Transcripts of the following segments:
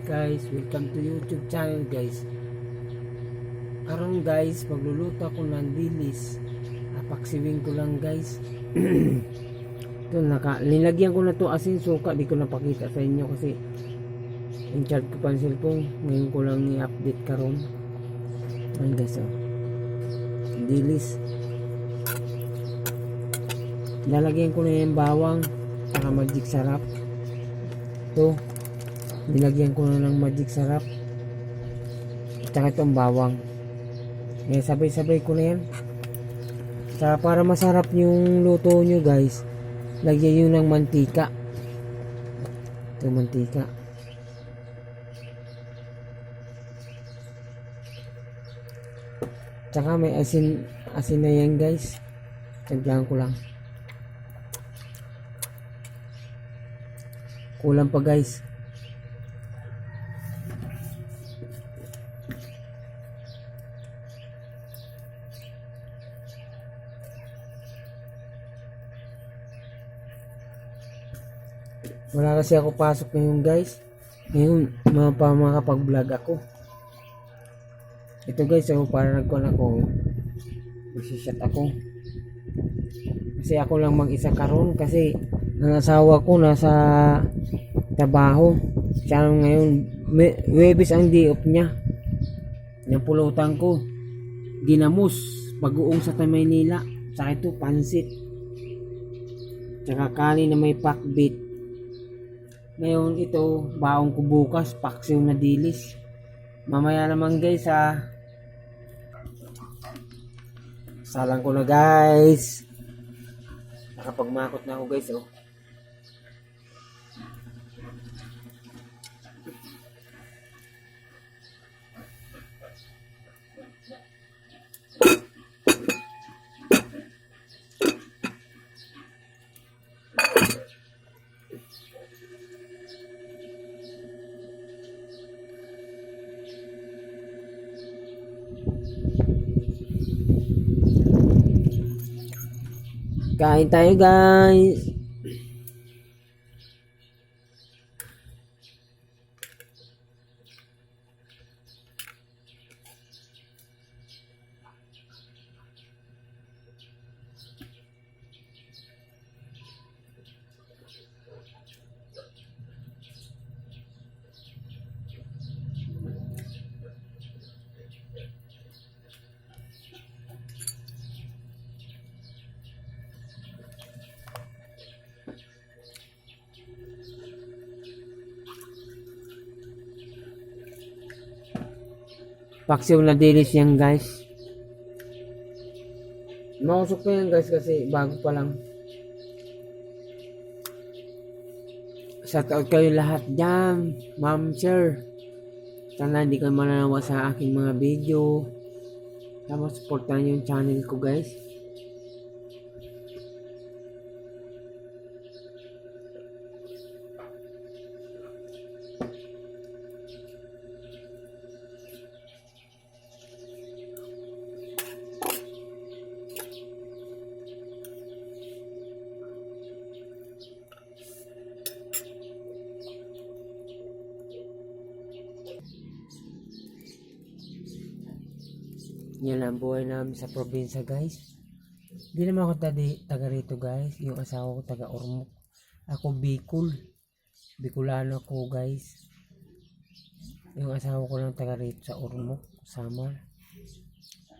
guys, welcome to YouTube channel guys. Karon guys, magluluto ako ng dilis. Apaksiwing ko lang guys. Ito, linagyan ko na to asin, suka. Di ko napakita sa inyo kasi in charge ko pa ang cellphone. Ngayon ko lang i-update karon. Ayan guys, oh. Dilis. Lalagyan ko na yung bawang para magic sarap. Ito, nilagyan ko na ng magic sarap at saka itong bawang. Sabay-sabay ko na yan. Saka para masarap yung luto nyo guys, lagyan nyo ng mantika. Ito mantika. Tsaka may asin na yan guys. Tagyan ko lang. Kulang pa guys. Wala kasi ako pasok ngayon guys. Ngayon makapag-vlog ako. Ito guys, so para nagkuhan ako, magsishot ako. Kasi ako lang mag-isa karon kasi ang asawa ko nasa trabaho. Siya ngayon, Webes ang day off niya. Yung pulutan ko, ginamos, pag-uong sa Maynila. Saka ito, pansit. Tsaka kanin na may pakbit. Ngayon ito, baong ko bukas, paksiw na dilis. Mamaya naman guys salang ko na guys. Nakapagmakot na ako guys, oh. Kain tayo guys. Paksiw na dilis yan guys. Mausok pa yan guys kasi bago pa lang. Shoutout kayo lahat dyan, ma'am, sir. Sana hindi kayo mananawa sa aking mga video. Tapos supportan nyo yung channel ko guys. Yan ang buhay namin sa probinsya guys. Hindi naman ako taga rito guys. Yung asawa ko taga Ormoc. Ako Bicol. Bicolano ako guys. Yung asawa ko lang taga rito sa Ormoc, Samar.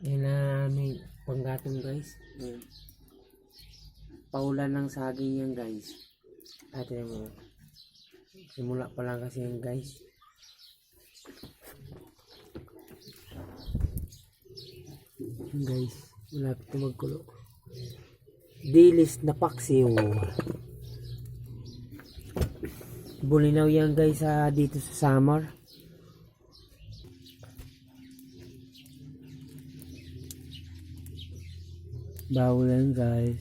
Yan na may panggatong guys. Yan. Paulan ng saging yan guys. Ate mo. Simula pa lang kasi yan guys. Guys, malapit na magkulo. Dilis na paksiw. Bulinaw yan guys dito sa Samar. Bawal yan guys.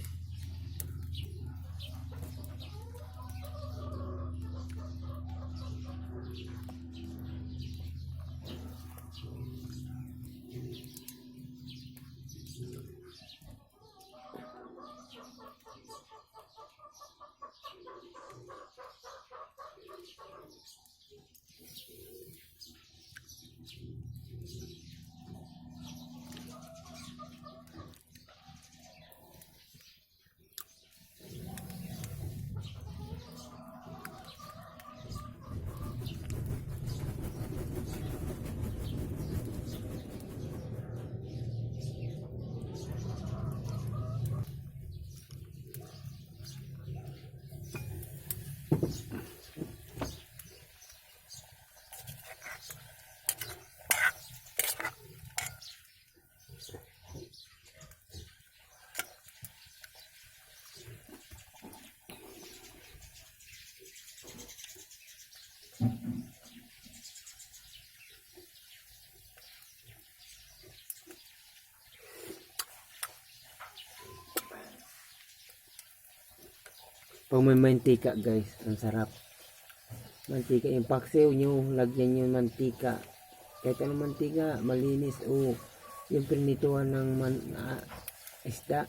Pag may mantika guys, ang sarap. Mantika, yung paksiw nyo, lagyan yung mantika. Kahit anong mantika, malinis o yung pinituan ng isda,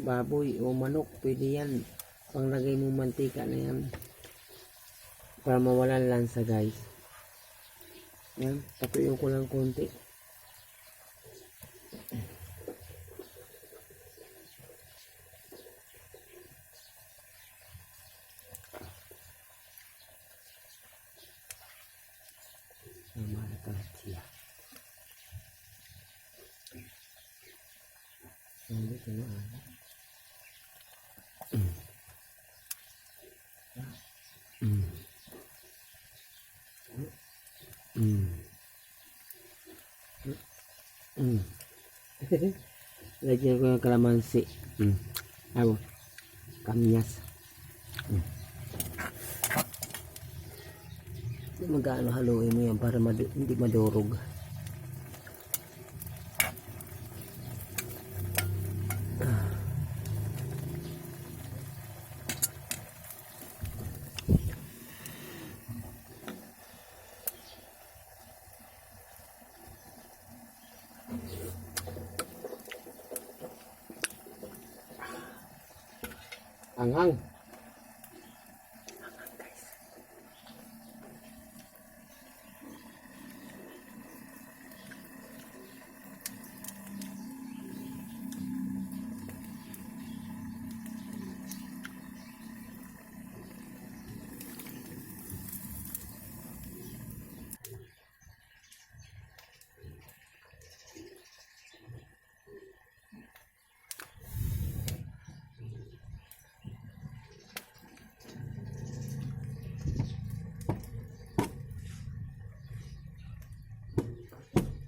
baboy o manok, pwede yan. Panglagay mo mantika na yan. Para mawalan lansa guys. Yan, patuyong ko lang konti. Siya. Hindi ko na lagyan ko yung kalamansi. Ako, kamyas. Magkano haluin mo yan para hindi madurog. Anghang.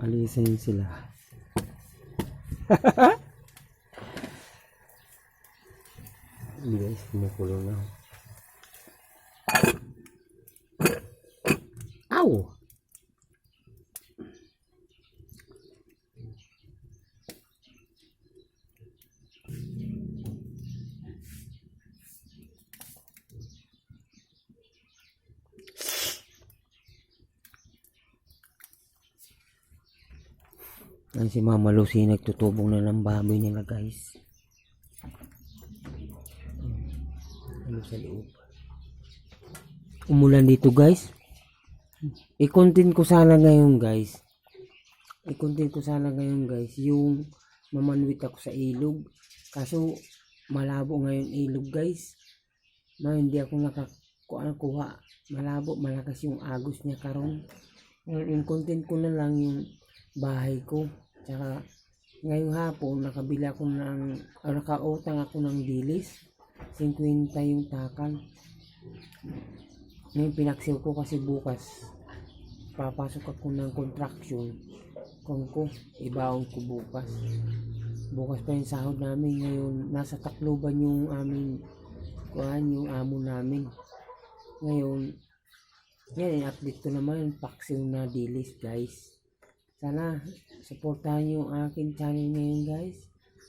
Alisin sila. Guys, kumukulo na. Ow! Yan si Mama Lucy, nagtutubong na ng baboy nila guys. Ano sa loob? Umulan dito guys. I-content ko sana ngayon guys. Yung mamanwit ako sa ilog. Kaso malabo ngayon ilog guys. Na hindi ako nakakuha. Malabo, malakas yung agos niya karon. Yung content ko na lang yung bahay ko. Tsaka ngayong hapon nakabili ako nakautang ako ng dilis. 50 yung takal. Ngayon pinaksiw ko kasi bukas papasok ako ng contraction. Kung ko ibaon ko bukas pa yung sahod namin. Ngayon nasa Tacloban yung aming yung amo namin. Ngayon yan, i-update ko naman paksiw na dilis guys. Sana supportahan nyo ang aking channel ngayon guys.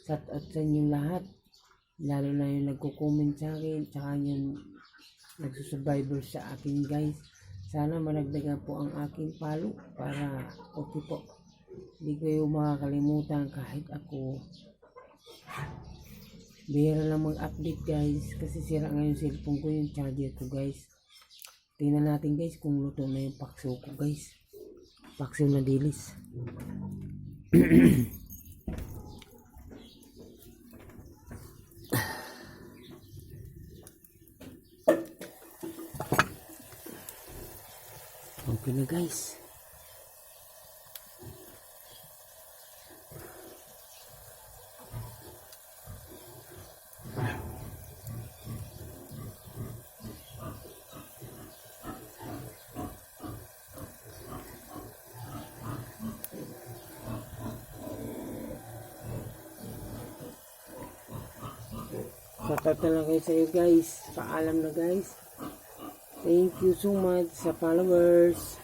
Shout out sa inyo lahat. Lalo na yung nagko-comment sa akin. Tsaka yung nagsusurvivor sa akin guys. Sana managdagan po ang aking follow. Para okay po. Hindi kayo makakalimutan kahit ako. Bihira lang mag-update guys. Kasi sira ngayon cellphone ko, yung charger ko guys. Tingnan natin guys kung luto na yung paksiw ko guys. Paksiw na dilis. Okay na guys. Shoutout na lang kayo sa iyo guys. Paalam na guys. Thank you so much sa followers.